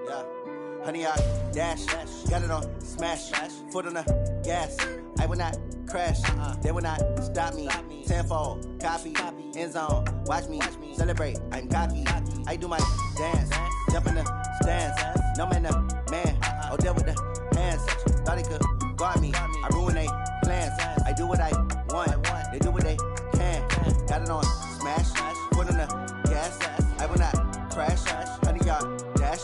Yeah. Honey, I dash. Got it on smash. Foot on the gas. I will not crash. They will not stop me. Tenfold, copy. End zone. Watch me celebrate. I'm cocky. I do my dance. Jump in the stands. No man, man. Oh, there with the hands. Thought he could guard me. I ruin they plans. I do what I want. They do what they can. Got it on smash. Foot on the gas. I will not crash. Honey, y'all dash.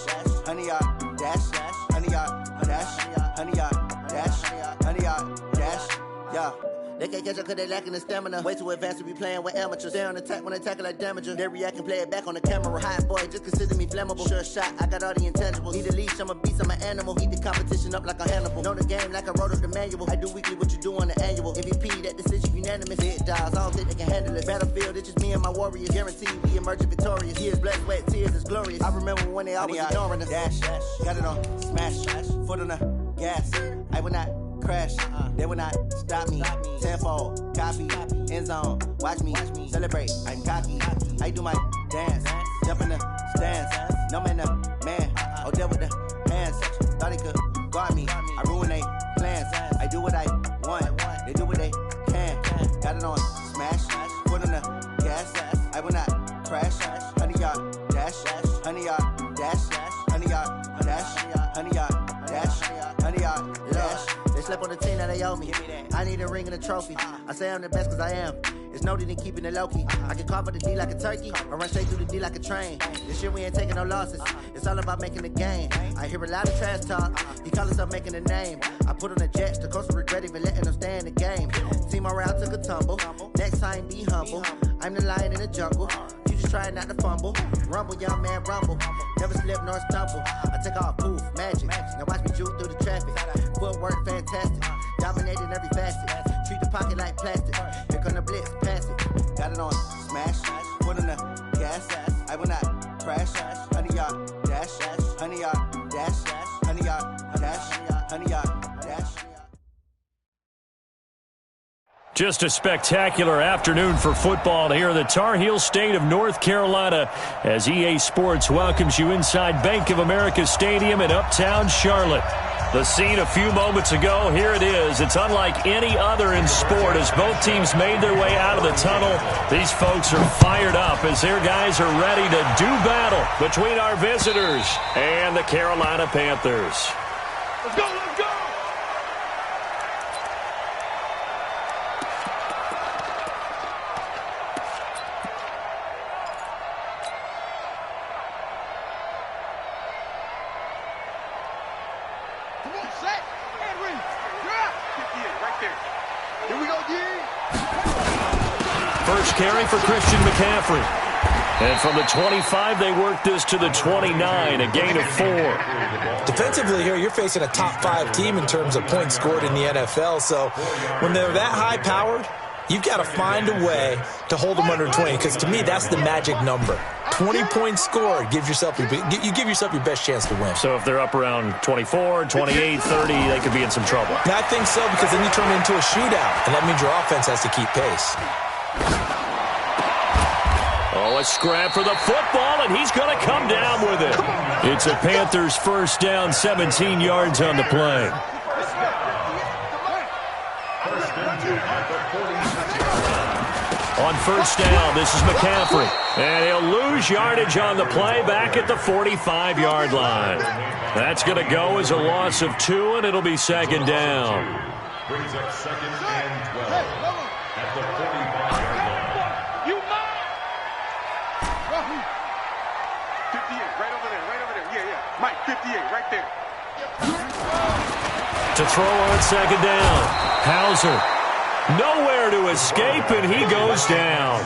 Honey, y'all dash. Honey, y'all dash. Honey, y'all dash. Honey, y'all dash. Yeah. They can't catch up cause they lacking the stamina. Way too advanced to be playing with amateurs. Stay on attack when attack like damager. They react and play it back on the camera. Hot boy, just consider me flammable. Sure shot, I got all the intangibles. Need a leash, I'm a beast, I'm an animal. Eat the competition up like a Hannibal. Know the game like I wrote up the manual. I do weekly what you do on the annual. MVP, that decision unanimous. Hit dials, I don't think they can handle it. Battlefield, it's just me and my warriors. Guaranteed we emerging victorious. Years, blood, sweat, tears, it's glorious. I remember when they always ignoring us. Dash, got it on smash. Foot on the gas. I will not crash. They will not stop me. Tenfold, copy. End zone. Watch me celebrate. I'm cocky. I do my dance. Jump in the stands. No man, man. Oh, there with the hands. Thought he could guard me. I ruin they plans. I do what I want. They do what they can. Got it on smash. Foot on the gas. I will not crash. Honey, y'all dash. Honey, y'all dash. Honey, y'all dash. Honey, y'all dash. Honey, y'all dash. They slept on the team that they owe me. I need a ring and a trophy. I say I'm the best cause I am. It's no need in keeping it low-key. I can carve up the D like a turkey or run straight through the D like a train. This year we ain't taking no losses. It's all about making the game. I hear a lot of trash talk. He call himself making a name. I put on the Jets. The coach will regret even letting them stay in the game. Team morale took a tumble. Next time be humble. I'm the lion in the jungle. You just try not to fumble. Rumble, young man, rumble. Never slip nor stumble. I take off, poof, magic. Now watch me juke through the traffic. Footwork fantastic. Dominating every facet. Treat the pocket like plastic. Here come the blitz, pass it. Got it on smash. Foot on the gas. I will not crash. Honey, y'all dash. Honey, y'all dash. Honey, y'all dash. Honey, y'all dash. Just a spectacular afternoon for football here in the Tar Heel state of North Carolina as EA Sports welcomes you inside Bank of America Stadium in Uptown Charlotte. The scene a few moments ago, here it is. It's unlike any other in sport as both teams made their way out of the tunnel. These folks are fired up as their guys are ready to do battle between our visitors and the Carolina Panthers. Let's go, let's go! First carry for Christian McCaffrey. And from the 25, they work this to the 29, a gain of 4. Defensively here, you're facing a top-5 team in terms of points scored in the NFL. So when they're that high-powered, you've got to find a way to hold them under 20, because to me, that's the magic number. 20 points scored gives yourself your best chance to win. So if they're up around 24, 28, 30, they could be in some trouble. And I think so, because then you turn it into a shootout, and that means your offense has to keep pace. Oh, a scrap for the football, and he's going to come down with it. It's a Panthers first down, 17 yards on the play. On first down, this is McCaffrey. And he'll lose yardage on the play back at the 45-yard line. That's going to go as a loss of 2, and it'll be second down. Brings up second and 12 at the 45-yard line. You mine! 58, right over there. Yeah. Mike, 58, right there. To throw on second down. Hauser. Nowhere to escape, and he goes down.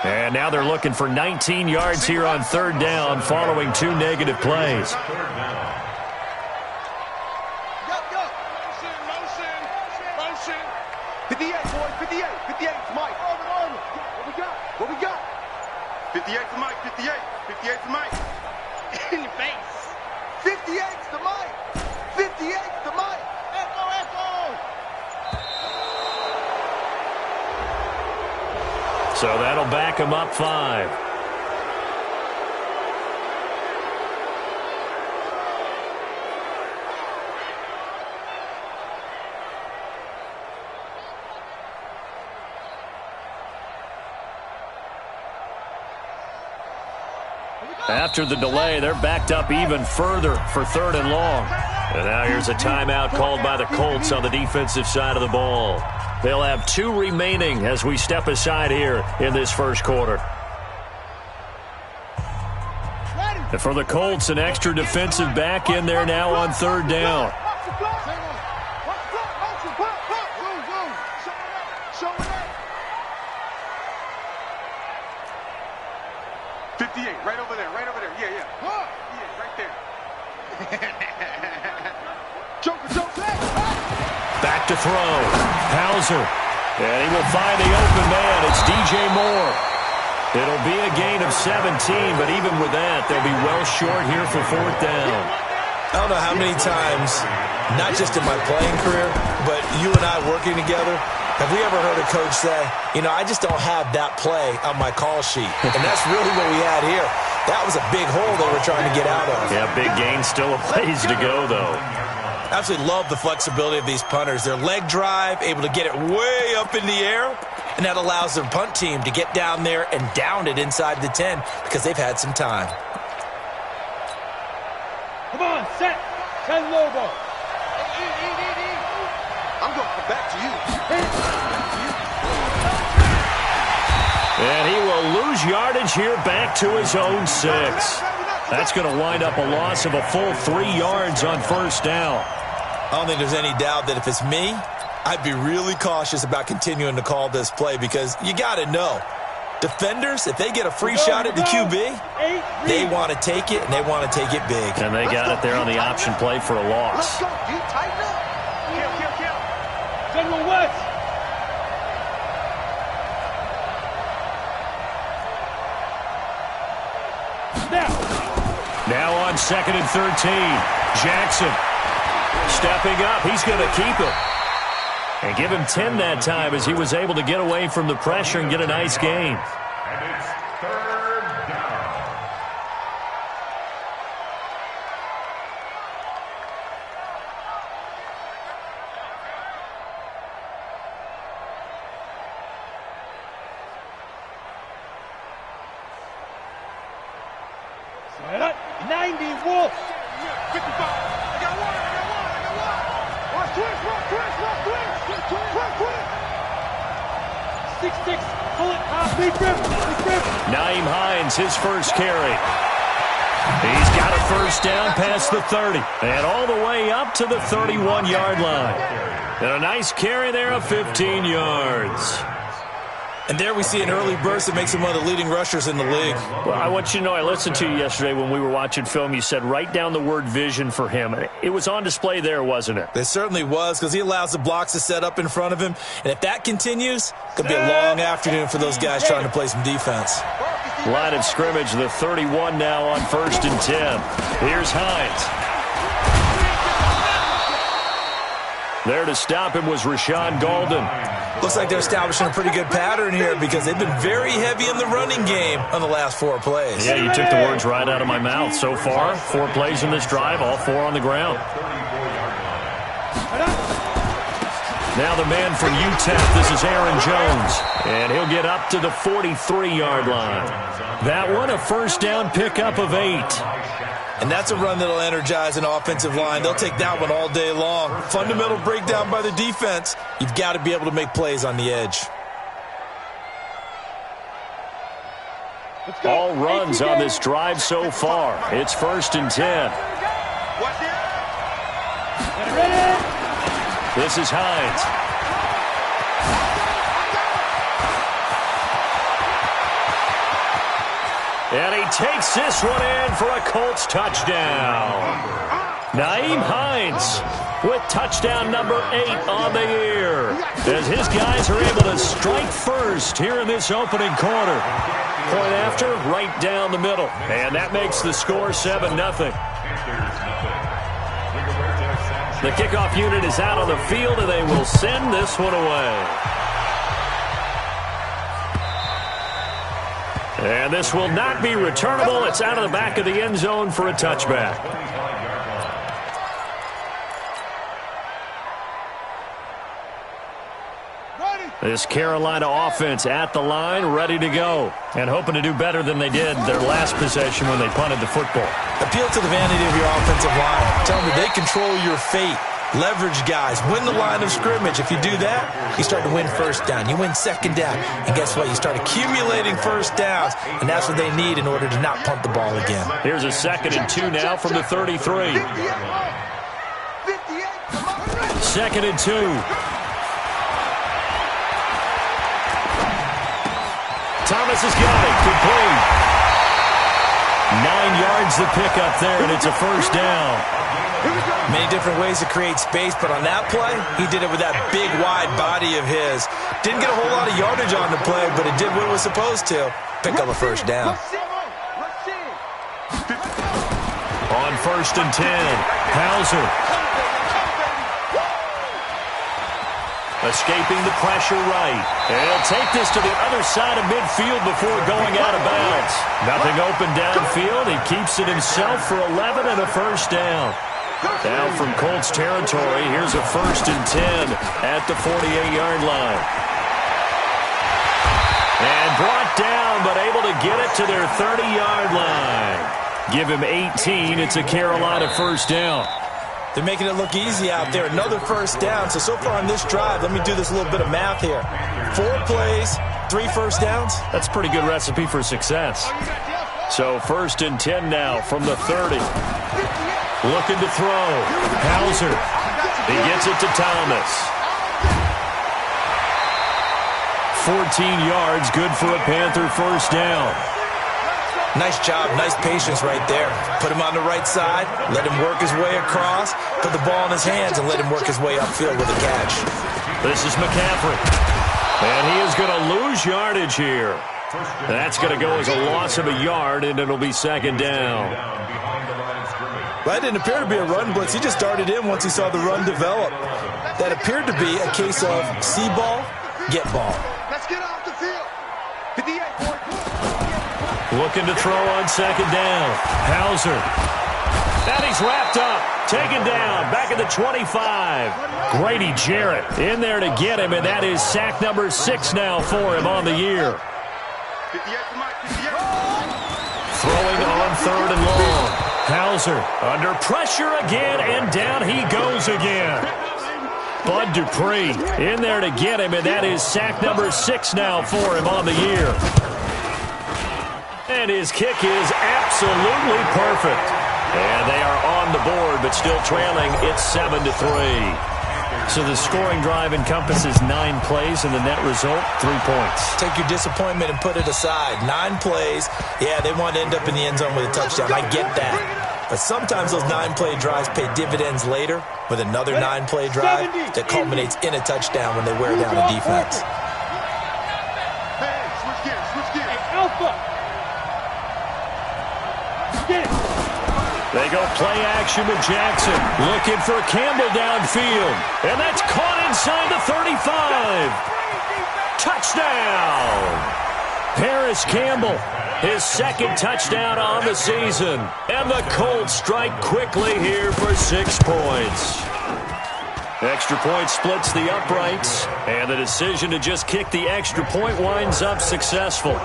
And now they're looking for 19 yards here on third down following 2 negative plays. Motion. 58, boys, 58. 58 to Mike. What we got? 58 to Mike, 58. 58 to Mike. In your face. 58 to Mike. 58 to Mike. Echo. So that'll back him up 5. After the delay, they're backed up even further for 3rd and long. And now here's a timeout called by the Colts on the defensive side of the ball. They'll have 2 remaining as we step aside here in this first quarter. And for the Colts, an extra defensive back in there now on 3rd down. Back to throw. Hauser. And he will find the open man. It's DJ Moore. It'll be a gain of 17, but even with that, they'll be well short here for 4th down. I don't know how many times, not just in my playing career, but you and I working together, have we ever heard a coach say, you know, I just don't have that play on my call sheet. And that's really what we had here. That was a big hole they were trying to get out of. Yeah, big gain, still a ways to go, though. Absolutely love the flexibility of these punters. Their leg drive, able to get it way up in the air, and that allows their punt team to get down there and down it inside the 10 because they've had some time. Come on, set. 10 Lobo. I'm going to come back to you. And he will lose yardage here back to his own 6. That's going to wind up a loss of a full 3 yards on 1st down. I don't think there's any doubt that if it's me, I'd be really cautious about continuing to call this play because you got to know, defenders, if they get a free shot at the QB, they want to take it, and they want to take it big. And they got it there on the option play for a loss. Let's go, dude. Tighten up. Kill. General West. Now on 2nd and 13. Jackson stepping up. He's going to keep it. And give him 10 that time as he was able to get away from the pressure and get a nice gain. And it's 3rd down. Set up. 90 Wolf. 55. I got one. Watch twist. 6-6. Pull it. Big rip. Nyheim Hines, his first carry. He's got a 1st down past the 30. And all the way up to the 31-yard line. And a nice carry there of 15 yards. And there we see an early burst that makes him one of the leading rushers in the league. Well, I want you to know, I listened to you yesterday when we were watching film. You said write down the word vision for him. It was on display there, wasn't it? It certainly was because he allows the blocks to set up in front of him. And if that continues, it could be a long afternoon for those guys trying to play some defense. Line of scrimmage, the 31 now on 1st and 10. Here's Hines. There to stop him was Rashawn Golden. Looks like they're establishing a pretty good pattern here because they've been very heavy in the running game on the last 4 plays. Yeah, you took the words right out of my mouth. So far, 4 plays in this drive, all 4 on the ground. Now the man from UTEP, this is Aaron Jones. And he'll get up to the 43-yard line. That one, a 1st down pickup of 8. And that's a run that'll energize an offensive line. They'll take that one all day long. Fundamental breakdown by the defense. You've got to be able to make plays on the edge. All runs on this drive so far. It's 1st and 10. This is Hines. And he takes this one in for a Colts touchdown. Nyheim Hines with touchdown number 8 on the year. As his guys are able to strike first here in this opening quarter. Point after, right down the middle. And that makes the score 7-0. The kickoff unit is out on the field, and they will send this one away. And this will not be returnable. It's out of the back of the end zone for a touchback. This Carolina offense at the line, ready to go, and hoping to do better than they did their last possession when they punted the football. Appeal to the vanity of your offensive line. Tell them that they control your fate. Leverage guys. Win the line of scrimmage. If you do that, you start to win first down. You win second down. And guess what? You start accumulating first downs, and that's what they need in order to not punt the ball again. Here's a 2nd and 2 now from the 33. 2nd and 2. Thomas has got it. Complete. 9 yards the pickup there, and it's a first down. Many different ways to create space, but on that play, he did it with that big, wide body of his. Didn't get a whole lot of yardage on the play, but it did what it was supposed to. Pick up a first down. On 1st and 10, Hauser. Escaping the pressure right. And he'll take this to the other side of midfield before going out of bounds. Nothing open downfield. He keeps it himself for 11 and a first down. Now from Colts territory, here's a 1st and 10 at the 48-yard line. And brought down, but able to get it to their 30-yard line. Give him 18. It's a Carolina first down. They're making it look easy out there. Another first down. So far on this drive, let me do this little bit of math here. 4 plays, 3 first downs. That's a pretty good recipe for success. So 1st and 10 now from the 30. Looking to throw. Hauser. He gets it to Thomas. 14 yards, good for a Panther first down. Nice job, nice patience right there. Put him on the right side, let him work his way across, put the ball in his hands, and let him work his way upfield with a catch. This is McCaffrey. And he is going to lose yardage here. That's going to go as a loss of a yard, and it'll be 2nd down. That didn't appear to be a run blitz. He just darted in once he saw the run develop. That appeared to be a case of see ball, get ball. Let's get off the field. 58, boy. Looking to throw on 2nd down. Hauser. And he's wrapped up. Taken down. Back at the 25. Grady Jarrett in there to get him, and that is sack number 6 now for him on the year. 58 to Mike, 58. Throwing on 3rd and long. Hauser under pressure again, and down he goes again. Bud Dupree in there to get him, and that is sack number 6 now for him on the year. And his kick is absolutely perfect. And they are on the board, but still trailing. It's 7-3. So the scoring drive encompasses 9 plays, and the net result, 3 points. Take your disappointment and put it aside. 9 plays. Yeah, they want to end up in the end zone with a touchdown. I get that. But sometimes those 9-play drives pay dividends later with another 9-play drive that culminates in a touchdown when they wear down a defense. Hey, switch gears, switch gears. Hey, Alpha. They go play action with Jackson. Looking for Campbell downfield. And that's caught inside the 35. Touchdown. Paris Campbell, his 2nd touchdown on the season. And the Colts strike quickly here for 6 points. Extra point splits the uprights. And the decision to just kick the extra point winds up successful.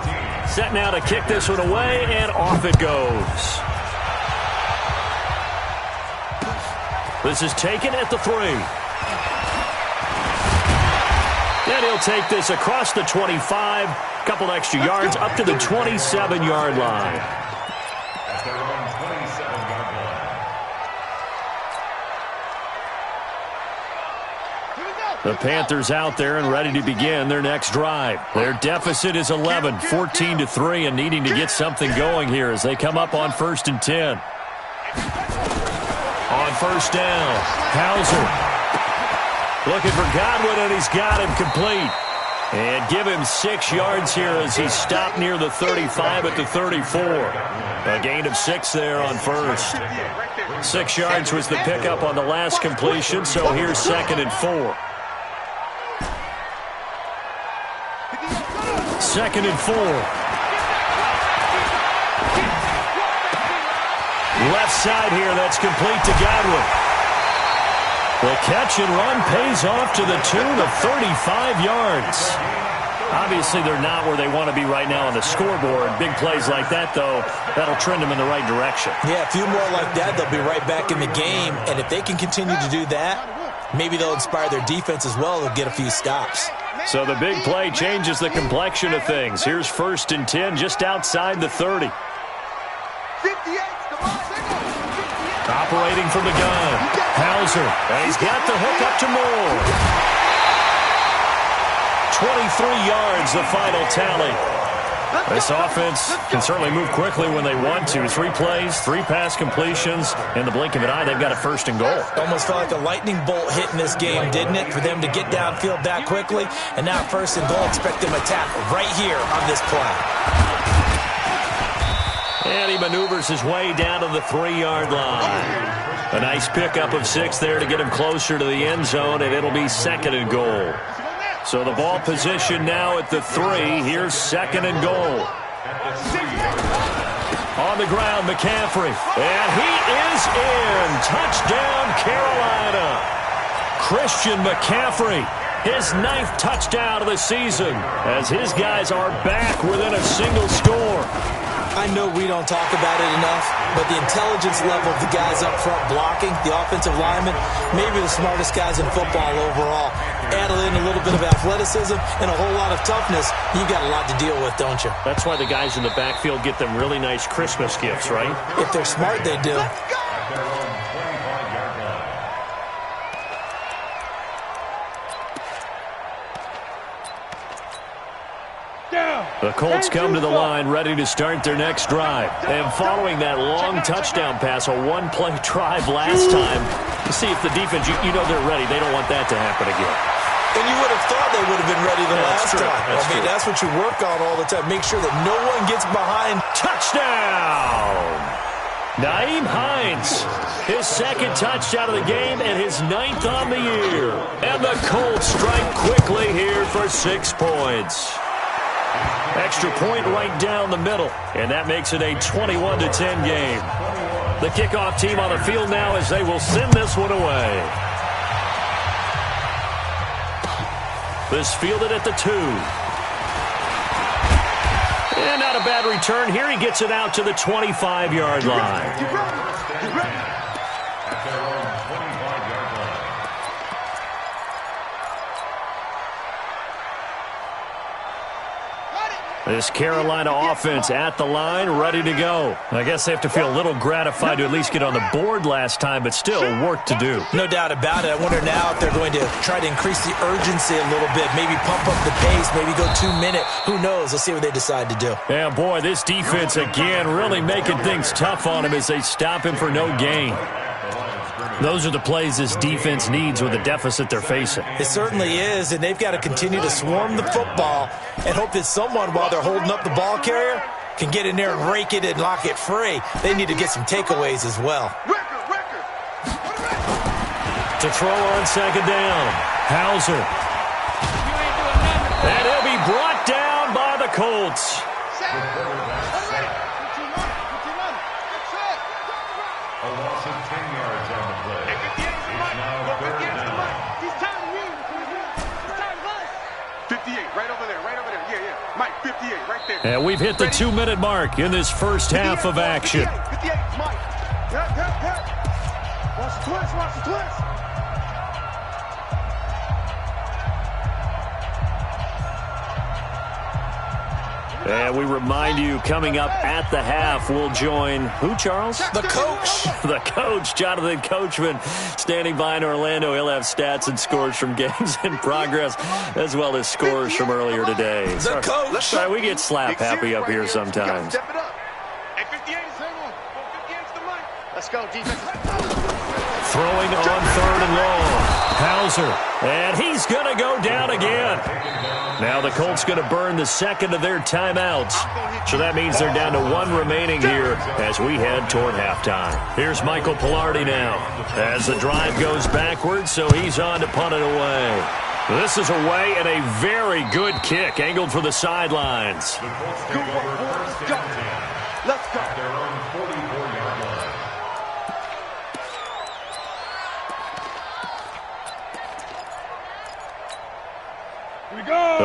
Set now to kick this one away, and off it goes. This is taken at the 3. And he'll take this across the 25. Couple extra yards up to the 27-yard line. The Panthers out there and ready to begin their next drive. Their deficit is 11, 14-3, and needing to get something going here as they come up on 1st and 10. On 1st down, Hauser looking for Godwin, and he's got him complete. And give him 6 yards here as he stopped near the 35 at the 34. A gain of 6 there on 1st. 6 yards was the pickup on the last completion, so here's 2nd and 4. 2nd and 4. Left side here, that's complete to Godwin. The catch and run pays off to the tune of 35 yards. Obviously, they're not where they want to be right now on the scoreboard. Big plays like that, though, that'll trend them in the right direction. Yeah, a few more like that, they'll be right back in the game. And if they can continue to do that, maybe they'll inspire their defense as well. They'll get a few stops. So the big play changes the complexion of things. Here's 1st and 10 just outside the 30. 58. Operating from the gun, Hauser, and he's got the hook up to Moore. 23 yards, the final tally. This offense can certainly move quickly when they want to. 3 plays, 3 pass completions. In the blink of an eye, they've got a 1st and goal. Almost felt like a lightning bolt hit in this game, didn't it? For them to get downfield that quickly. And now 1st and goal, expect them to tackle right here on this play. And he maneuvers his way down to the 3-yard line. A nice pickup of 6 there to get him closer to the end zone, and it'll be 2nd and goal. So the ball position now at the 3. Here's 2nd and goal. On the ground, McCaffrey. And he is in. Touchdown, Carolina. Christian McCaffrey, his 9th touchdown of the season, as his guys are back within a single score. I know we don't talk about it enough, but the intelligence level of the guys up front blocking, the offensive linemen, maybe the smartest guys in football overall. Add in a little bit of athleticism and a whole lot of toughness, you've got a lot to deal with, don't you? That's why the guys in the backfield get them really nice Christmas gifts, right? If they're smart, they do. The Colts come to the line ready to start their next drive. And following that long touchdown pass, a 1-play drive last time, to see if the defense, you know they're ready. They don't want that to happen again. And you would have thought they would have been ready the last time. That's what you work on all the time. Make sure that no one gets behind. Touchdown! Nyheim Hines, his 2nd touchdown of the game and his 9th on the year. And the Colts strike quickly here for 6 points. Extra point right down the middle, and that makes it a 21-10 game. The kickoff team on the field now as they will send this one away. This fielded at the 2. And not a bad return here. He gets it out to the 25-yard line. Get ready. At their own 25-yard line. This Carolina offense at the line, ready to go. I guess they have to feel a little gratified to at least get on the board last time, but still work to do. No doubt about it. I wonder now if they're going to try to increase the urgency a little bit, maybe pump up the pace, maybe go 2-minute. Who knows? Let's see what they decide to do. Yeah, boy, this defense again really making things tough on him as they stop him for no gain. Those are the plays this defense needs with the deficit they're facing. It certainly is, and they've got to continue to swarm the football and hope that someone, while they're holding up the ball carrier, can get in there and rake it and lock it free. They need to get some takeaways as well. To throw on 2nd down, Hauser. And he'll be brought down by the Colts. A loss of 10 yards on the play. It's now 3rd down. 58, right over there. Yeah. Mike, 58, right there. And we've hit the 2-minute mark in this first half of action. 58, Mike. Watch the twist. And we remind you, coming up at the half, we'll join who, Charles? The coach. The coach, Jonathan Coachman, standing by in Orlando. He'll have stats and scores from games in progress, as well as scores from earlier today. The coach. Sorry, we get slap happy up here sometimes. Step it up. Hey, 58, the mic. Let's go, defense. Throwing on 3rd and long. Hauser. And he's going to go down again. Now the Colts going to burn the 2nd of their timeouts. So that means they're down to 1 remaining here as we head toward halftime. Here's Michael Pilardi now as the drive goes backwards, so he's on to punt it away. This is away and a very good kick angled for the sidelines. Let's go. Their own 44-yard line.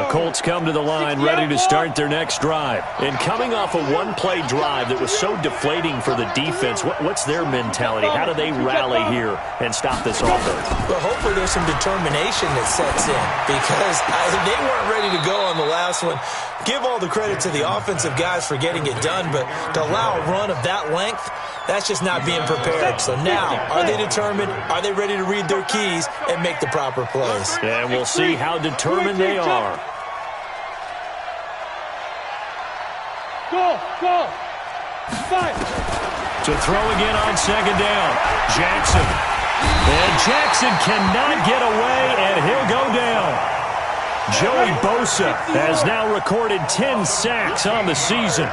Colts come to the line ready to start their next drive. And coming off a one-play drive that was so deflating for the defense, what's their mentality? How do they rally here and stop this offense? Well, hopefully there's some determination that sets in because they weren't ready to go on the last one. Give all the credit to the offensive guys for getting it done, but to allow a run of that length, that's just not being prepared. So now, are they determined? Are they ready to read their keys and make the proper plays? And we'll see how determined they are. Go. 5. To throw again on second down. Jackson. And Jackson cannot get away, and he'll go down. Joey Bosa has now recorded 10 sacks on the season.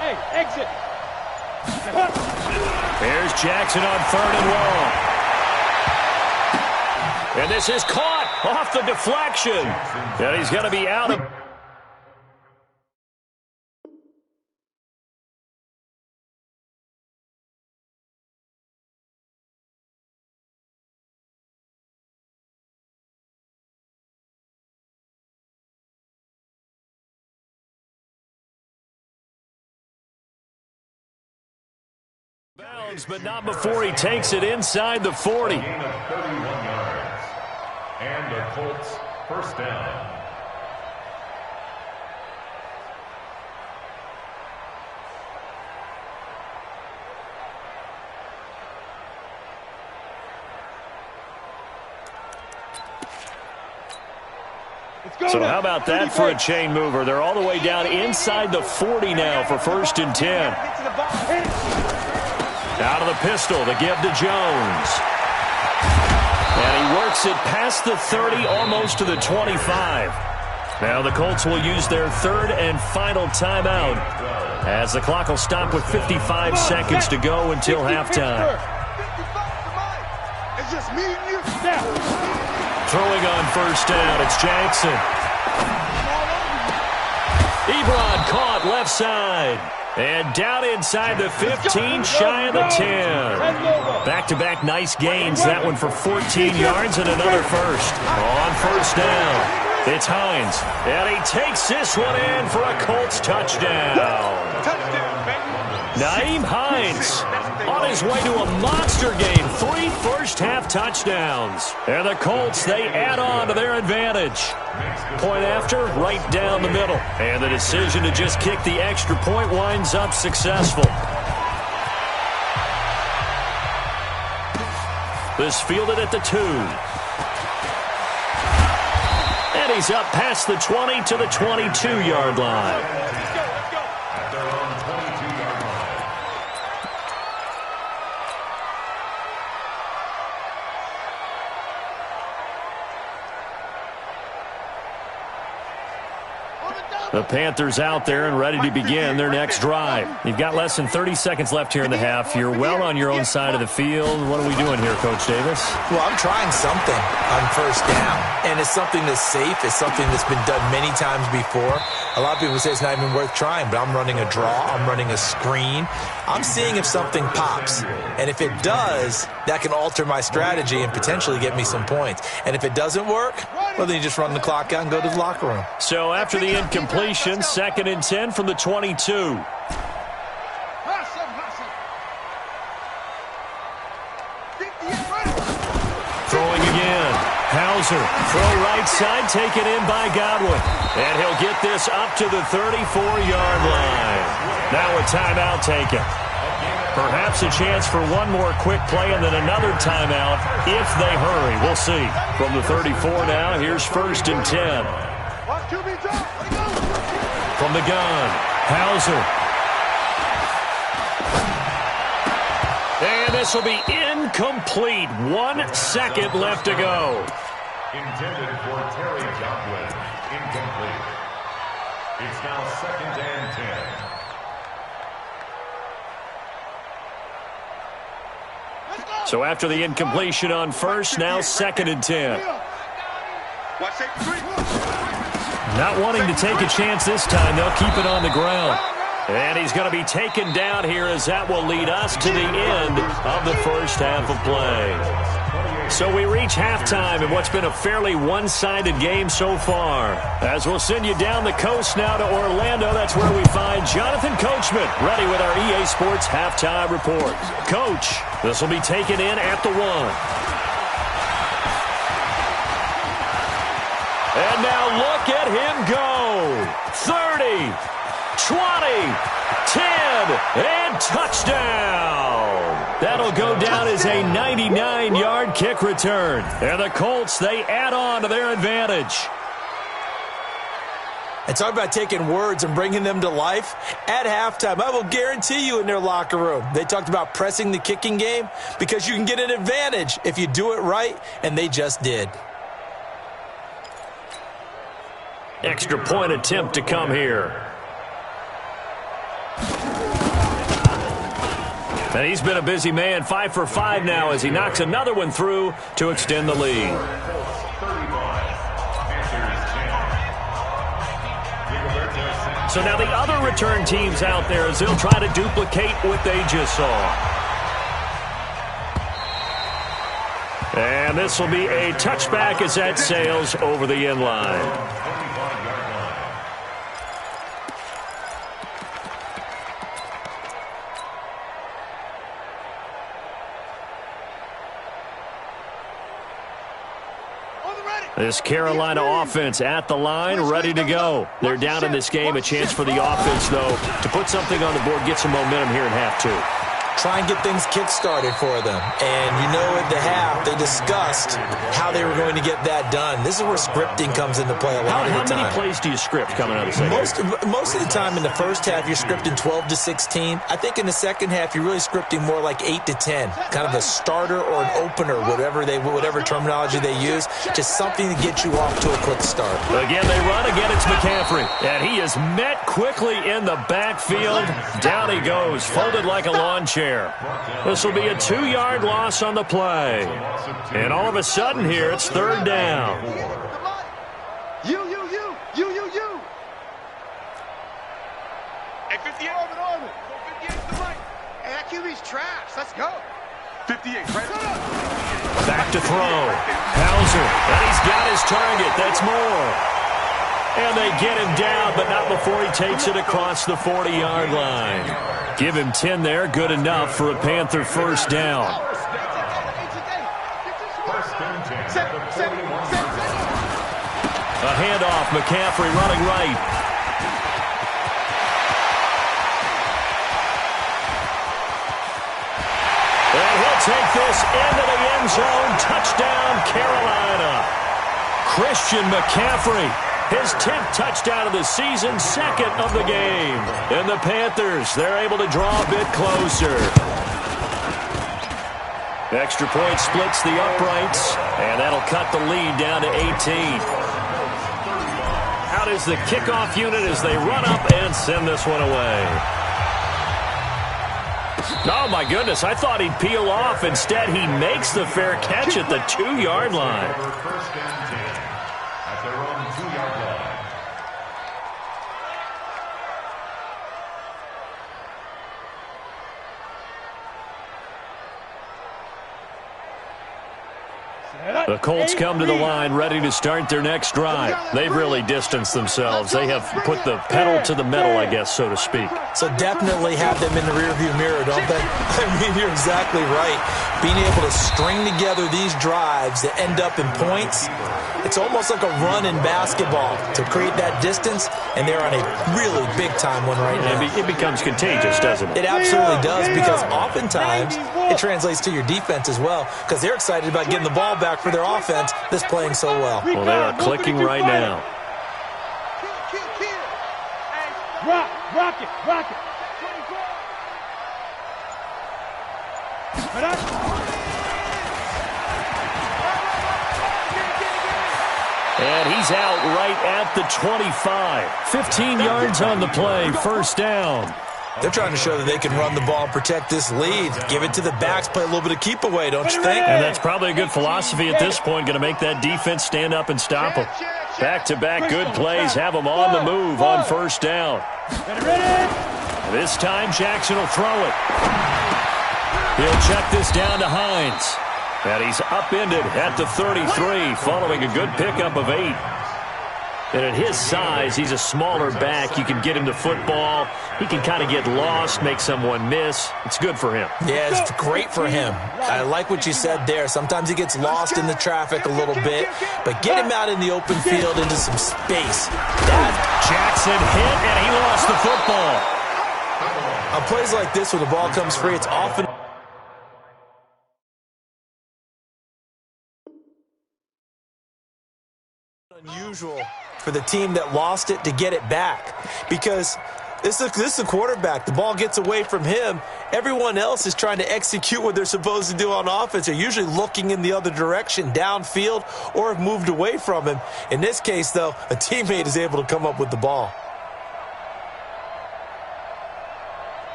Hey, exit. There's Jackson on 3rd and long. And this is caught off the deflection. And he's going to be out of... bounds, but not before he takes it inside the 40. Gain of 31 yards. And the Colts first down. So how about that for a chain mover? They're all the way down inside the 40 now for 1st and 10. Out of the pistol to give to Jones. And he works it past the 30, almost to the 25. Now the Colts will use their 3rd and final timeout as the clock will stop with 55 seconds to go until halftime. It's just me and you. Throwing on 1st down, it's Jackson. Ebron caught left side. And down inside the 15, shy of the 10. Back-to-back nice gains. That one for 14 yards and another first. On 1st down, it's Hines. And he takes this one in for a Colts touchdown. Touchdown, baby. Nyheim Hines on his way to a monster game. 3 first-half touchdowns. And the Colts, they add on to their advantage. Point after, right down the middle. And the decision to just kick the extra point winds up successful. This fielded at the 2. And he's up past the 20 to the 22-yard line. The Panthers out there and ready to begin their next drive. You've got less than 30 seconds left here in the half. You're well on your own side of the field. What are we doing here, Coach Davis? Well, I'm trying something on 1st down, and it's something that's safe. It's something that's been done many times before. A lot of people say it's not even worth trying, but I'm running a draw. I'm running a screen. I'm seeing if something pops, and if it does, that can alter my strategy and potentially get me some points. And if it doesn't work, well, then you just run the clock out and go to the locker room. So after the incompletion, 2nd and 10 from the 22. Throwing again. Hauser, throw right side, taken in by Godwin. And he'll get this up to the 34-yard line. Now a timeout taken. Perhaps a chance for one more quick play and then another timeout if they hurry. We'll see. From the 34 now, here's 1st and 10. From the gun, Hauser. And this will be incomplete. 1 second left to go. Intended for Terry Godwin. Incomplete. It's now 2nd and 10. So after the incompletion on 1st, now 2nd and 10. Not wanting to take a chance this time, they'll keep it on the ground. And he's going to be taken down here as that will lead us to the end of the first half of play. So we reach halftime in what's been a fairly one-sided game so far. As we'll send you down the coast now to Orlando, that's where we find Jonathan Coachman ready with our EA Sports Halftime Report. Coach, this will be taken in at the 1. And now look at him go. 30, 20, 10, and touchdown. That'll go down as a 99-yard kick return. And the Colts, they add on to their advantage. And talk about taking words and bringing them to life. At halftime, I will guarantee you in their locker room, they talked about pressing the kicking game because you can get an advantage if you do it right, and they just did. Extra point attempt to come here. And he's been a busy man, 5 for 5 now as he knocks another one through to extend the lead. So now the other return teams out there as they'll try to duplicate what they just saw. And this will be a touchback as that sails over the end line. This Carolina offense at the line, ready to go. They're down in this game. A chance for the offense, though, to put something on the board, get some momentum here in half 2. Try and get things kick-started for them. And you know at the half, they discussed how they were going to get that done. This is where scripting comes into play a lot of the time. How many plays do you script coming out of the second half? Most of the time in the first half, you're scripting 12 to 16. I think in the second half, you're really scripting more like 8 to 10. Kind of a starter or an opener, whatever terminology they use. Just something to get you off to a quick start. Again, they run. Again, it's McCaffrey. And he is met quickly in the backfield. Down he goes, folded like a lawn chair. This will be a 2-yard loss on the play. And all of a sudden here, it's third down. You. Hey, 58. 58 to the right. Hey, that QB's trash. Let's go. 58, right? Back to throw. Hauser. And he's got his target. That's more. And they get him down, but not before he takes it across the 40-yard line. Give him 10 there. Good enough for a Panther first down. A handoff. McCaffrey running right. And he'll take this into the end zone. Touchdown, Carolina. Christian McCaffrey. His 10th touchdown of the season, 2nd of the game. And the Panthers, they're able to draw a bit closer. Extra point splits the uprights, and that'll cut the lead down to 18. Out is the kickoff unit as they run up and send this one away. Oh, my goodness, I thought he'd peel off. Instead, he makes the fair catch at the 2-yard line. The Colts come to the line ready to start their next drive. They've really distanced themselves. They have put the pedal to the metal, I guess, so to speak. So definitely have them in the rearview mirror, don't they? I mean, you're exactly right. Being able to string together these drives that end up in points, it's almost like a run in basketball to create that distance, and they're on a really big-time one right now. It becomes contagious, doesn't it? It absolutely does, because oftentimes it translates to your defense as well, because they're excited about getting the ball back for their offense that's playing so well. Well, they are clicking right now. Rock it. And he's out right at the 25. 15 yards on the play, first down. They're trying to show that they can run the ball and protect this lead. Give it to the backs, play a little bit of keep away, don't you think? And that's probably a good philosophy at this point, going to make that defense stand up and stop them. Back-to-back good plays have them on the move on first down. This time Jackson will throw it. He'll check this down to Hines. And he's upended at the 33 following a good pickup of 8. And at his size, he's a smaller back. You can get him to football. He can kind of get lost, make someone miss. It's good for him. Yeah, it's great for him. I like what you said there. Sometimes he gets lost in the traffic a little bit, but get him out in the open field into some space. Jackson hit, and he lost the football. On plays like this, when the ball comes free, it's often unusual for the team that lost it to get it back, because this is a quarterback. The ball gets away from him. Everyone else is trying to execute what they're supposed to do on offense. They're usually looking in the other direction, downfield, or have moved away from him. In this case, though, a teammate is able to come up with the ball.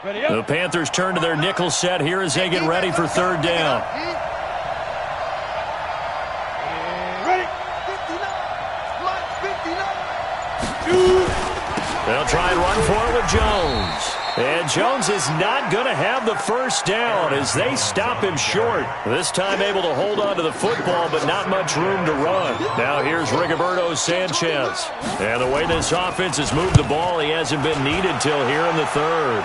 The Panthers turn to their nickel set here as they get ready for third down. They'll try and run for it with Jones. And Jones is not going to have the first down as they stop him short. This time able to hold on to the football, but not much room to run. Now here's Rigoberto Sanchez. And the way this offense has moved the ball, he hasn't been needed till here in the third.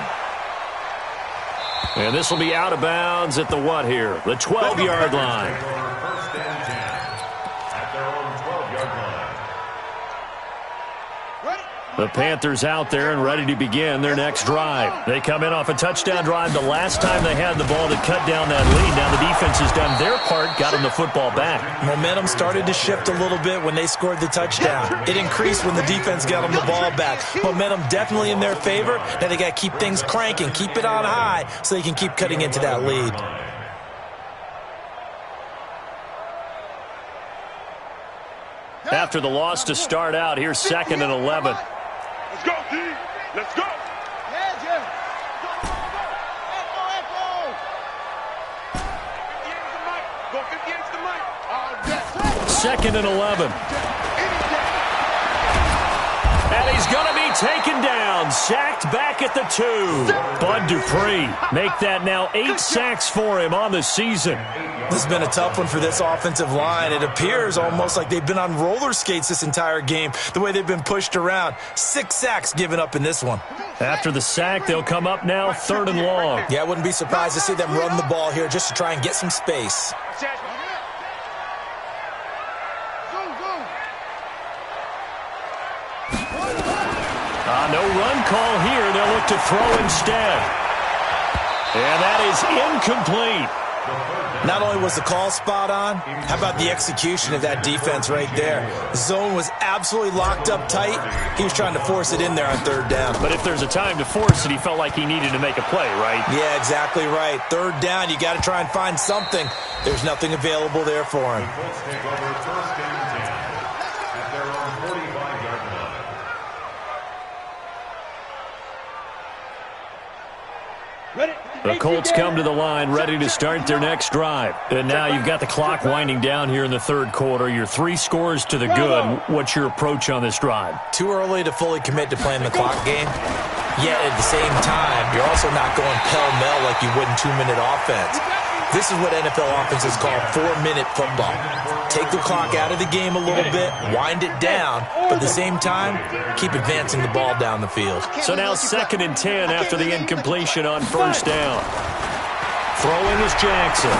And this will be out of bounds at the what here? The 12-yard line. First and 10 at their own 12-yard line. The Panthers out there and ready to begin their next drive. They come in off a touchdown drive the last time they had the ball to cut down that lead. Now the defense has done their part, got them the football back. Momentum started to shift a little bit when they scored the touchdown. It increased when the defense got them the ball back. Momentum definitely in their favor. Now they got to keep things cranking, keep it on high so they can keep cutting into that lead. After the loss to start out, here's 2nd and 11. Let's go, D. Let's go. Yeah, Jim. Go 58 to the mic. All day. 2nd and 11. And he's going to be taken down, sacked back at the 2. Bud Dupree make that now 8 sacks for him on the season. This has been a tough one for this offensive line. It appears almost like they've been on roller skates this entire game, the way they've been pushed around. 6 sacks given up in this one. After the sack, they'll come up now 3rd and long. Yeah, I wouldn't be surprised to see them run the ball here just to try and get some space. No run call here. They'll look to throw instead. And that is incomplete. Not only was the call spot on, how about the execution of that defense right there? The zone was absolutely locked up tight. He was trying to force it in there on 3rd down. But if there's a time to force it, he felt like he needed to make a play, right? Yeah, exactly right. 3rd down, you got to try and find something. There's nothing available there for him. Colts take over 1st and 10 at their own 45-yard line. The Colts come to the line ready to start their next drive. And now you've got the clock winding down here in the 3rd quarter. You're 3 scores to the good. What's your approach on this drive? Too early to fully commit to playing the clock game. Yet at the same time, you're also not going pell-mell like you would in 2-minute offense. This is what NFL offenses call 4-minute football. Take the clock out of the game a little bit, wind it down, but at the same time, keep advancing the ball down the field. So now 2nd and 10 after the incompletion on 1st down. Throwing is Jackson.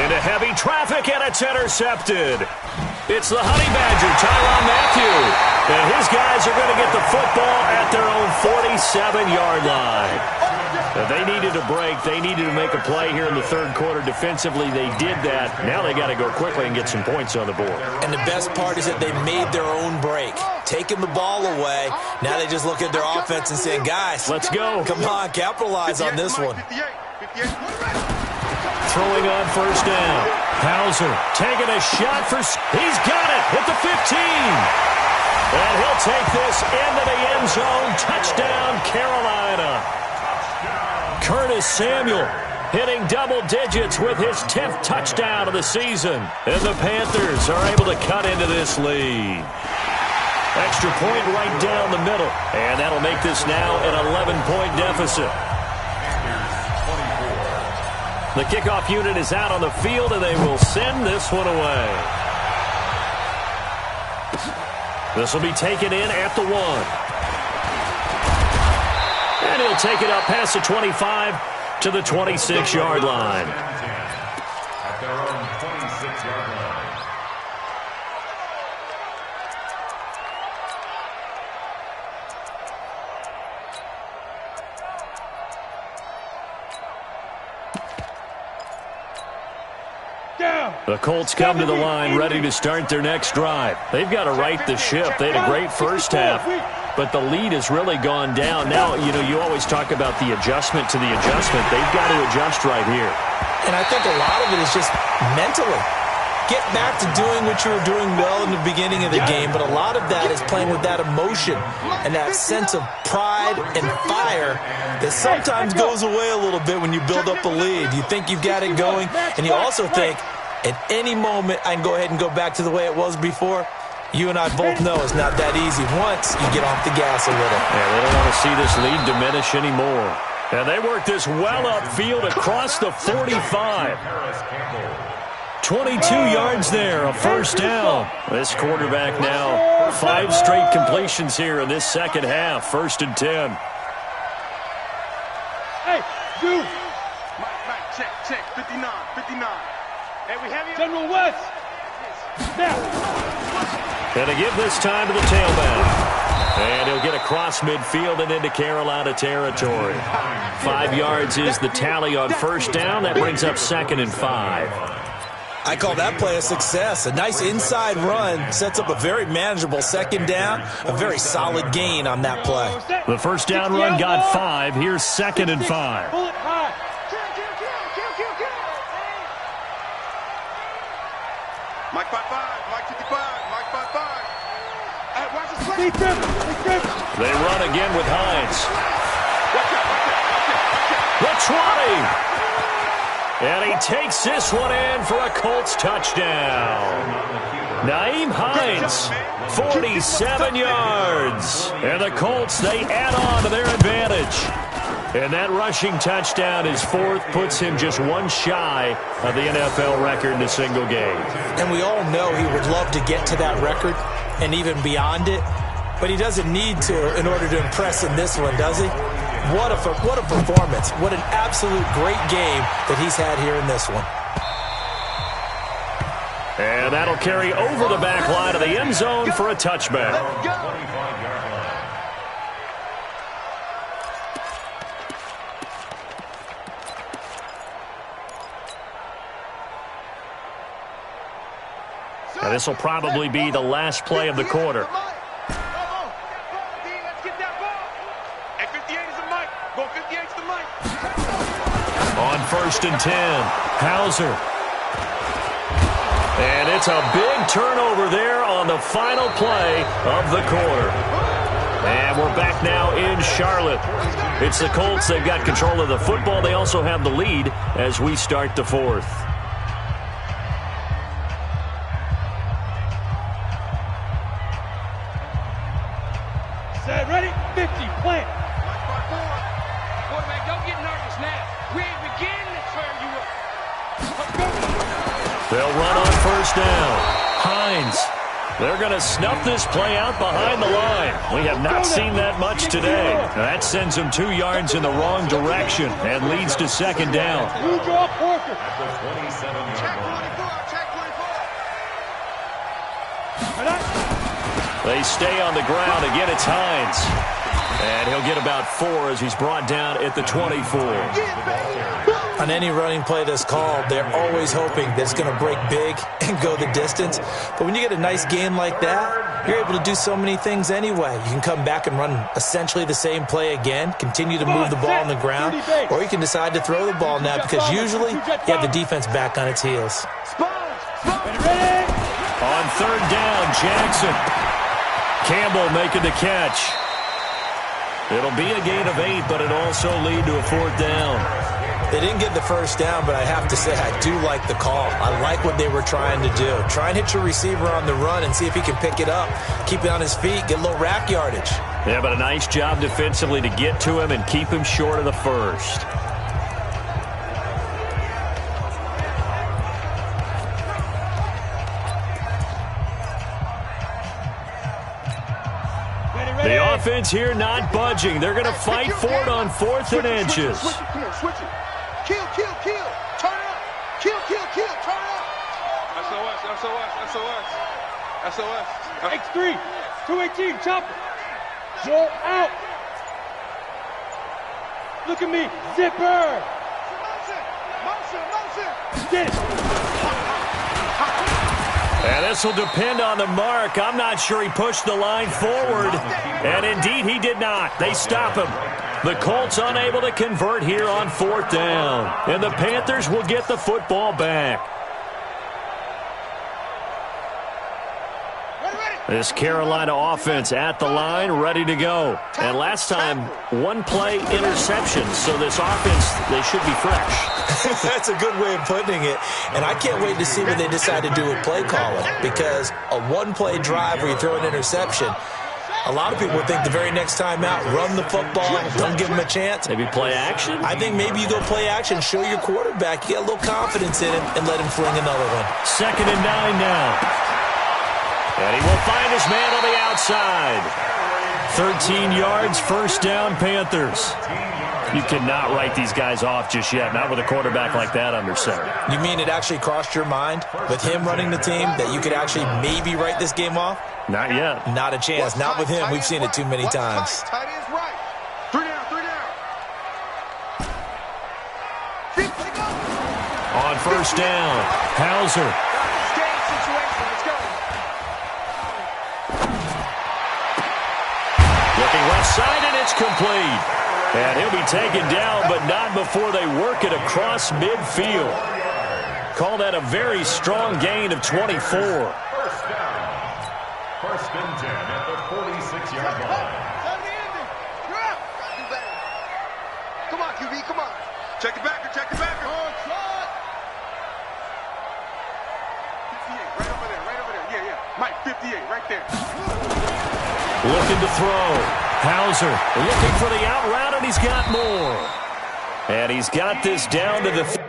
Into heavy traffic, and it's intercepted. It's the Honey Badger, Tyrann Mathieu. And his guys are going to get the football at their own 47-yard line. They needed a break. They needed to make a play here in the 3rd quarter. Defensively, they did that. Now they got to go quickly and get some points on the board. And the best part is that they made their own break. Taking the ball away, now they just look at their offense and say, guys, let's go. Come on, capitalize on this one. Throwing on 1st down. Hauser taking a shot for... He's got it at the 15. And he'll take this into the end zone. Touchdown, Carolina. Curtis Samuel hitting double digits with his 10th touchdown of the season. And the Panthers are able to cut into this lead. Extra point right down the middle. And that'll make this now an 11-point deficit. The kickoff unit is out on the field, and they will send this one away. This will be taken in at the 1. And he'll take it up past the 25 to the 26-yard line. At their own 26-yard line. The Colts come to the line ready to start their next drive. They've got to right the ship. They had a great first half, but the lead has really gone down. Now, you always talk about the adjustment to the adjustment. They've got to adjust right here. And I think a lot of it is just mentally. Get back to doing what you were doing well in the beginning of the game, but a lot of that is playing with that emotion and that sense of pride and fire that sometimes goes away a little bit when you build up a lead. You think you've got it going, and you also think, at any moment, I can go ahead and go back to the way it was before. You and I both know it's not that easy once you get off the gas a little. Yeah, they don't want to see this lead diminish anymore. And they work this well upfield across the 45. 22 yards there, a first down. This quarterback now, 5 straight completions here in this second half. 1st and 10. Hey, dude. Mike, check. 59. Hey, we have you. General West. Now. And to give this time to the tailback. And he'll get across midfield and into Carolina territory. 5 yards is the tally on first down. That brings up 2nd and 5. I call that play a success. A nice inside run sets up a very manageable second down. A very solid gain on that play. The first down run got 5. Here's 2nd and 5. Pull it high. Mike 5-5. Mike 55. Mike 5-5. Hey, watch this play. They run again with Hines. The try. And he takes this one in for a Colts touchdown. Nyheim Hines, 47 yards. And the Colts, they add on to their advantage. And that rushing touchdown is 4th, puts him just 1 shy of the NFL record in a single game. And we all know he would love to get to that record and even beyond it. But he doesn't need to in order to impress in this one, does he? What a performance. What an absolute great game that he's had here in this one. And that'll carry over the back line of the end zone for a touchback. Now this will probably be the last play of the quarter. On 1st and 10, Hauser. And it's a big turnover there on the final play of the quarter. And we're back now in Charlotte. It's the Colts. They've got control of the football. They also have the lead as we start the 4th. Set, ready, 50, plant. Quarterback, don't get nervous now. We ain't beginning to turn you up. They'll run on first down. Hines. They're going to snuff this play out behind the line. We have not seen that much today. That sends them 2 yards in the wrong direction and leads to 2nd down. They stay on the ground. Again, it's Hines. And he'll get about 4 as he's brought down at the 24. On any running play that's called, they're always hoping that it's going to break big and go the distance. But when you get a nice game like that, you're able to do so many things anyway. You can come back and run essentially the same play again, continue to move the ball on the ground, or you can decide to throw the ball now because usually you have the defense back on its heels. On 3rd down, Jackson. Campbell making the catch. It'll be a gain of 8, but it'll also lead to a 4th down. They didn't get the first down, but I have to say I do like the call. I like what they were trying to do. Try and hit your receiver on the run and see if he can pick it up, keep it on his feet, get a little rack yardage. Yeah, but a nice job defensively to get to him and keep him short of the first. The offense here not budging. They're going to fight for it on 4th and inches. Switch it, come here, switch it. Kill, kill, kill. Turn it up. Kill, kill, kill. Turn it up. SOS, SOS, SOS. SOS. X3, 218, chopper. Roll out. Look at me, zipper. Motion. Get it. And this will depend on the mark. I'm not sure he pushed the line forward. And indeed, he did not. They stop him. The Colts unable to convert here on 4th down. And the Panthers will get the football back. This Carolina offense at the line, ready to go. And last time, one-play interception. So this offense, they should be fresh. That's a good way of putting it. And I can't wait to see what they decide to do with play calling, because a one-play drive where you throw an interception, a lot of people would think the very next time out, run the football, don't give him a chance. Maybe play action? I think maybe you go play action, show your quarterback, you get a little confidence in him, and let him fling another one. 2nd and 9 now. And he will find his man on the outside. 13 yards, 1st down, Panthers. You cannot write these guys off just yet, not with a quarterback like that under center. You mean it actually crossed your mind with him running the team that you could actually maybe write this game off? Not yet. Not a chance. Not with him. We've seen it too many times. Tight end's right. 3 down, 3 down. On 1st down, Hauser. Game situation. Let's go. Looking left side, and it's complete. And he'll be taken down, but not before they work it across midfield. Call that a very strong gain of 24. 1st down. 1st and 10 at the 46-yard line. Come on, QB, come on. Check the backer, check the backer. 58, right over there. Yeah. Mike, 58, right there. Looking to throw. Hauser looking for the out route, and he's got more. And he's got this down to the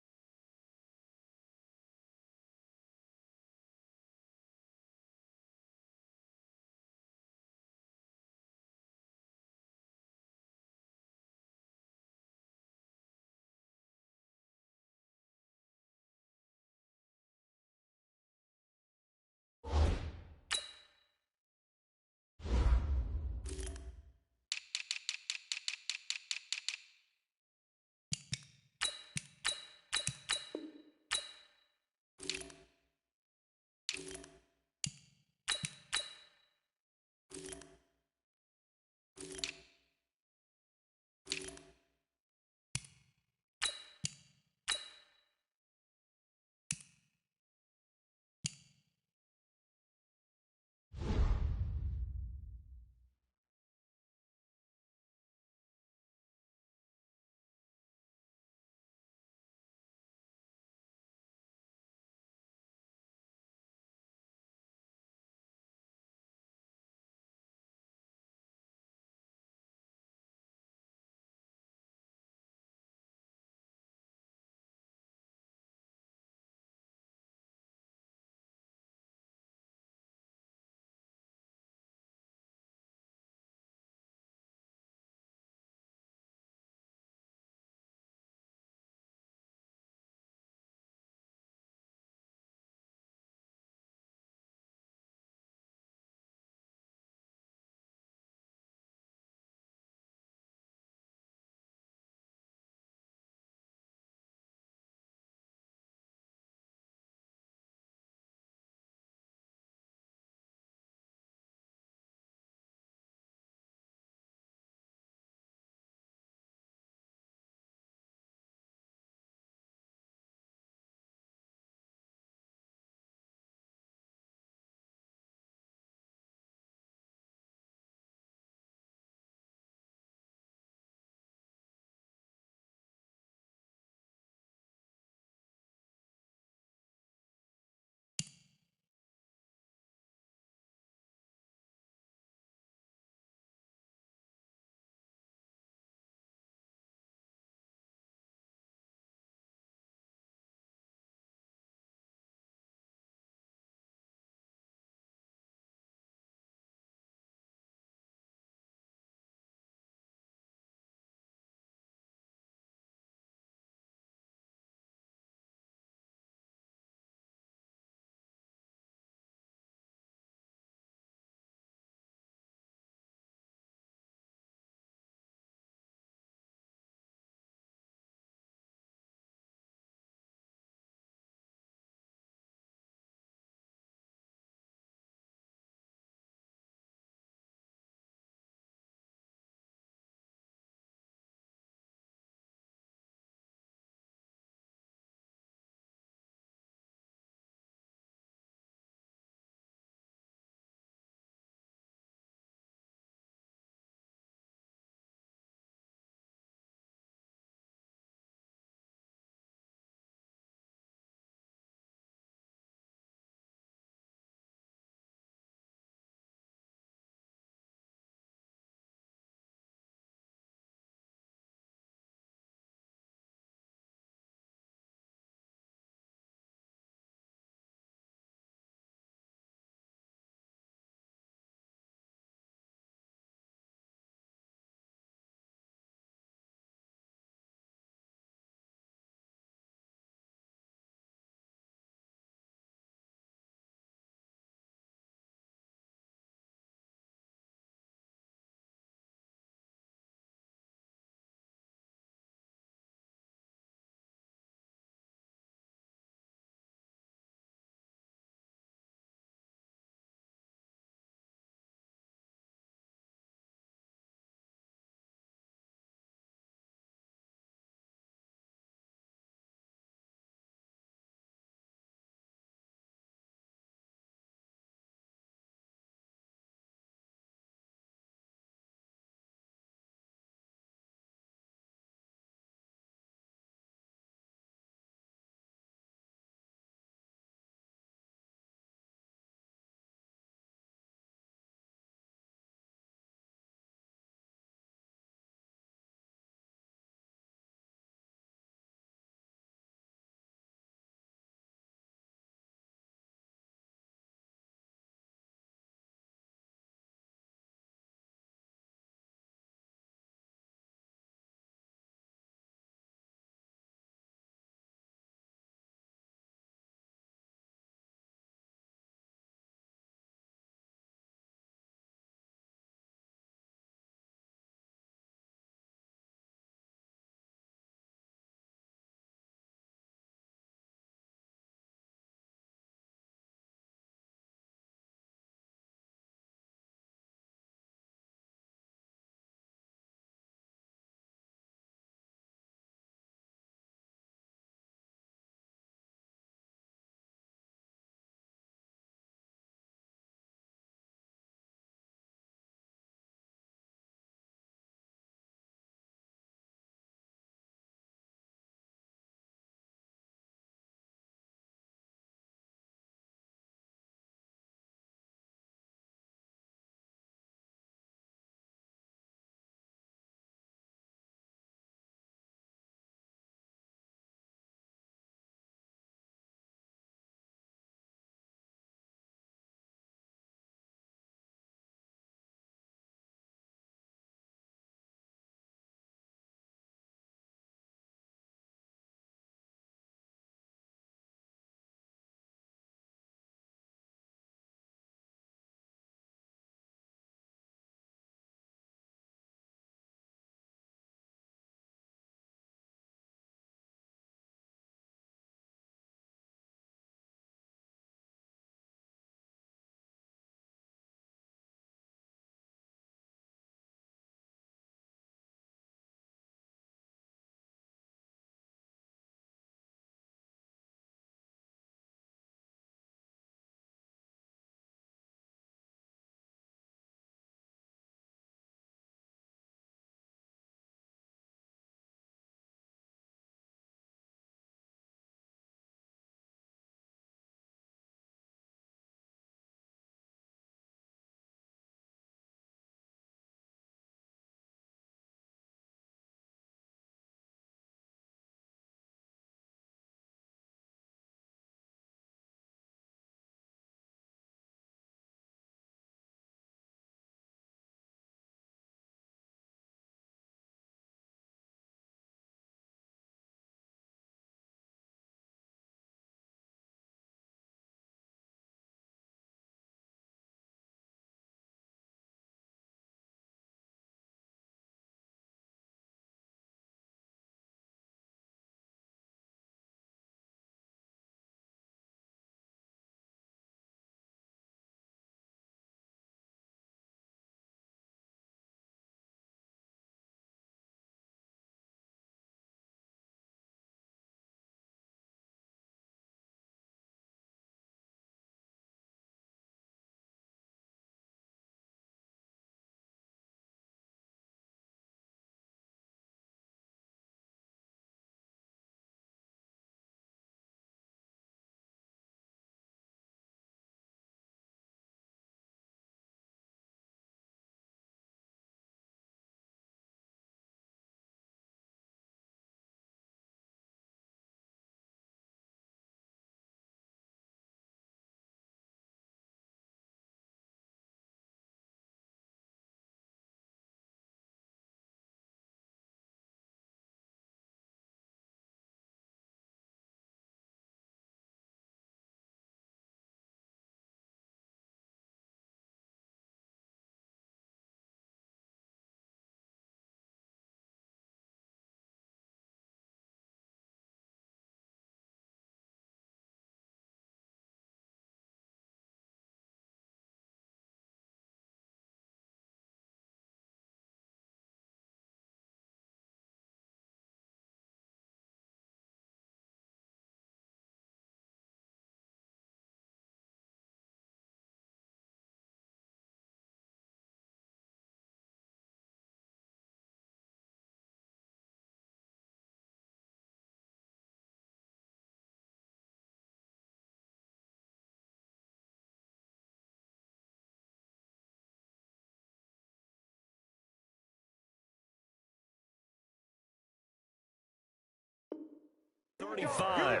35.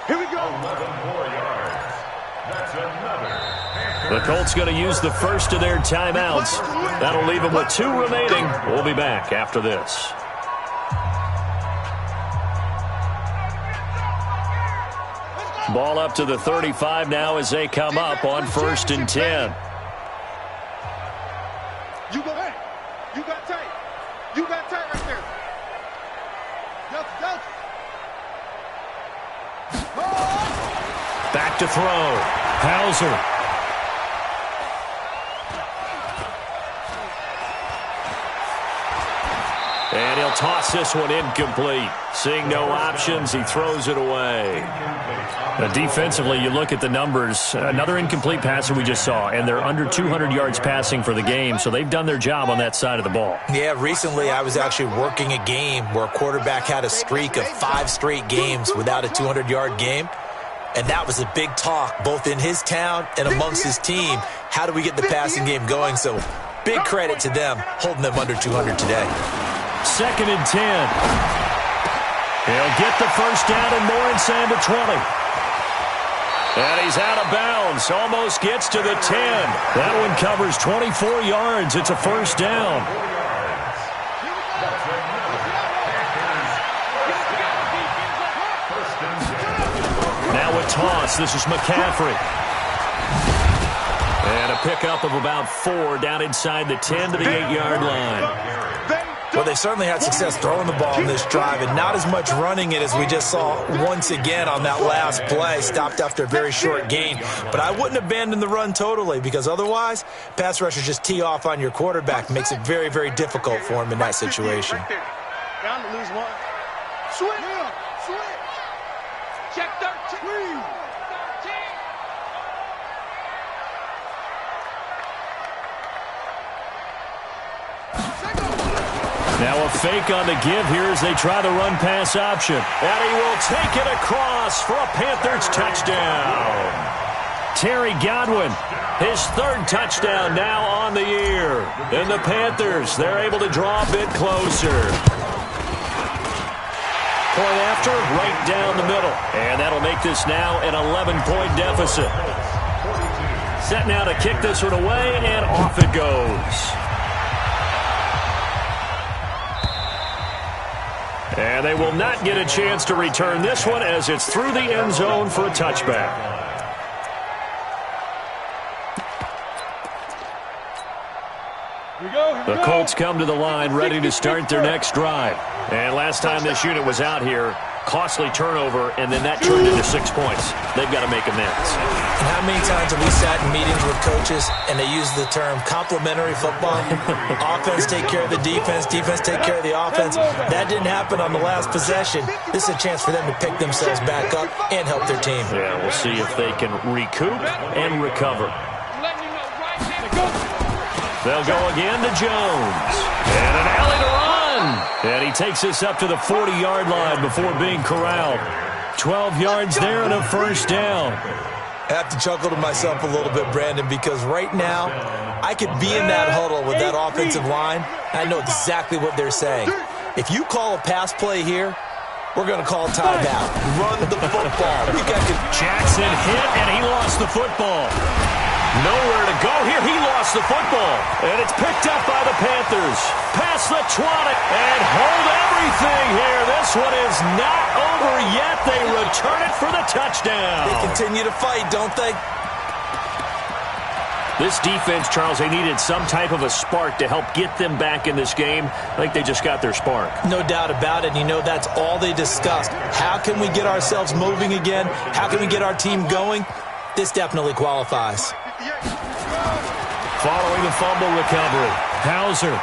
Here we go. 11 more yards. That's another. The Colts going to use the first of their timeouts. That'll leave them with 2 remaining. We'll be back after this. Ball up to the 35 now as they come up on 1st and 10. You go ahead. You got tight. You got tight right there. Delta. Back to throw. Hauser. And he'll toss this one incomplete. Seeing no options, he throws it away. Defensively, you look at the numbers. Another incomplete passer we just saw, and they're under 200 yards passing for the game, so they've done their job on that side of the ball. Yeah, recently I was actually working a game where a quarterback had a streak of 5 straight games without a 200-yard game, and that was a big talk both in his town and amongst his team. How do we get the passing game going? So big credit to them holding them under 200 today. 2nd and 10. He'll get the first down and more inside the 20. And he's out of bounds. Almost gets to the 10. That one covers 24 yards. It's a first down. Now a toss. This is McCaffrey. And a pickup of about 4 down inside the 10 to the 8-yard line. Well, they certainly had success throwing the ball in this drive and not as much running it as we just saw once again on that last play. Stopped after a very short gain. But I wouldn't abandon the run totally because otherwise, pass rushers just tee off on your quarterback. Makes it very, very difficult for him in that situation. Down to lose 1. Switch. Check 13. Now a fake on the give here as they try the run-pass option. And he will take it across for a Panthers touchdown. Terry Godwin, his 3rd touchdown now on the year. And the Panthers, they're able to draw a bit closer. Point after, right down the middle. And that'll make this now an 11-point deficit. Set now to kick this one away, and off it goes. And they will not get a chance to return this one as it's through the end zone for a touchback. The Colts come to the line ready to start their next drive. And last time this unit was out here, costly turnover, and then that turned into 6 points. They've got to make amends. And how many times have we sat in meetings with coaches and they use the term complementary football? Offense take care of the defense, defense take care of the offense. That didn't happen on the last possession. This is a chance for them to pick themselves back up and help their team. Yeah, we'll see if they can recoup and recover. They'll go again to Jones. And an alley to run. And he takes this up to the 40-yard line before being corralled. 12 yards there and a first down. I have to chuckle to myself a little bit, Brandon, because right now I could be in that huddle with that offensive line. I know exactly what they're saying. If you call a pass play here, we're going to call a timeout. Run the football. Jackson hit, and he lost the football. Nowhere to go here. He lost the football. And it's picked up by the Panthers. Past the 20 and hold everything here. This one is not over yet. They return it for the touchdown. They continue to fight, don't they? This defense, Charles, they needed some type of a spark to help get them back in this game. I think they just got their spark. No doubt about it. You know, that's all they discussed. How can we get ourselves moving again? How can we get our team going? This definitely qualifies. Following the fumble recovery, Hauser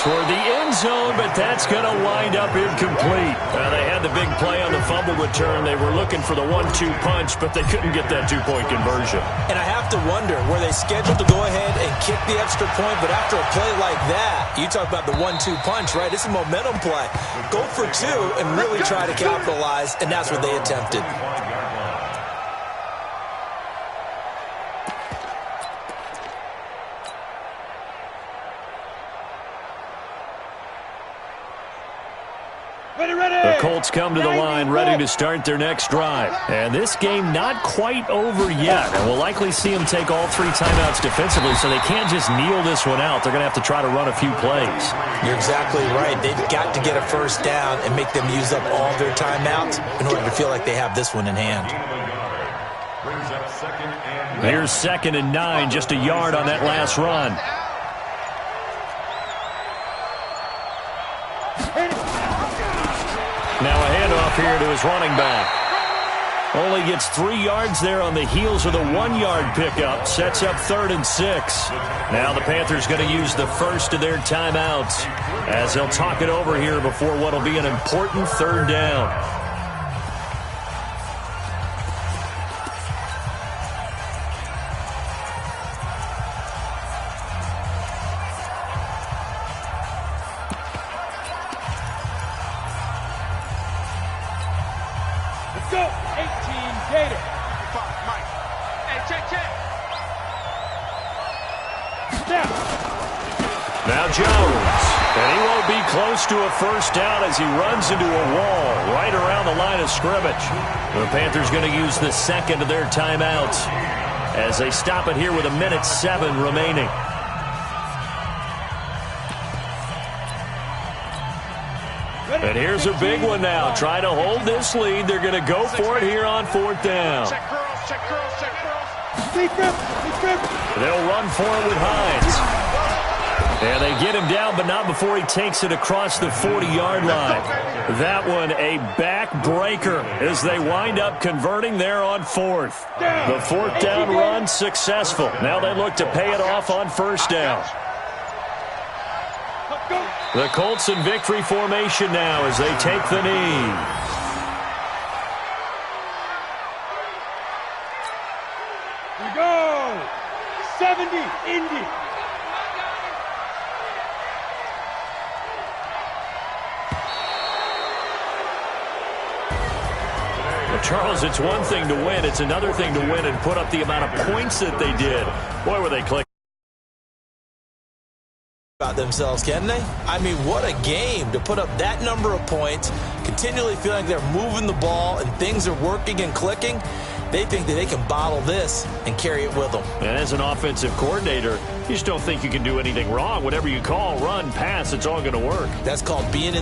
toward the end zone, but that's going to wind up incomplete. They had the big play on the fumble return. They were looking for the 1-2 punch, but they couldn't get that 2-point conversion. And I have to wonder, were they scheduled to go ahead and kick the extra point, but after a play like that, you talk about the 1-2 punch, right? It's a momentum play. Go for 2 and really try to capitalize, and that's what they attempted. The Colts come to the line ready to start their next drive. And this game not quite over yet. And we'll likely see them take all 3 timeouts defensively, so they can't just kneel this one out. They're going to have to try to run a few plays. You're exactly right. They've got to get a first down and make them use up all their timeouts in order to feel like they have this one in hand. Here's 2nd and 9, just a yard on that last run. Now a handoff here to his running back. Only gets 3 yards there on the heels of the 1-yard pickup. Sets up 3rd and 6. Now the Panthers going to use the first of their timeouts as they'll talk it over here before what will be an important 3rd down. Now Jones, and he won't be close to a first down as he runs into a wall right around the line of scrimmage. The Panthers going to use the 2nd of their timeouts as they stop it here with 1:07 remaining. And here's a big one now. Trying to hold this lead. They're going to go for it here on 4th down. Check girls, check girls, check girls. They'll run for it with Hines. And they get him down, but not before he takes it across the 40-yard line. That one a backbreaker as they wind up converting there on 4th. The 4th down run successful. Now they look to pay it off on 1st down. The Colts in victory formation now as they take the knee. We go! 70, Indy. Well, Charles, it's one thing to win. It's another thing to win and put up the amount of points that they did. Boy, were they clicking About themselves, can they? I mean, what a game to put up that number of points, continually feeling they're moving the ball and things are working and clicking. They think that they can bottle this and carry it with them. And as an offensive coordinator, you just don't think you can do anything wrong. Whatever you call, run, pass, it's all going to work. That's called being in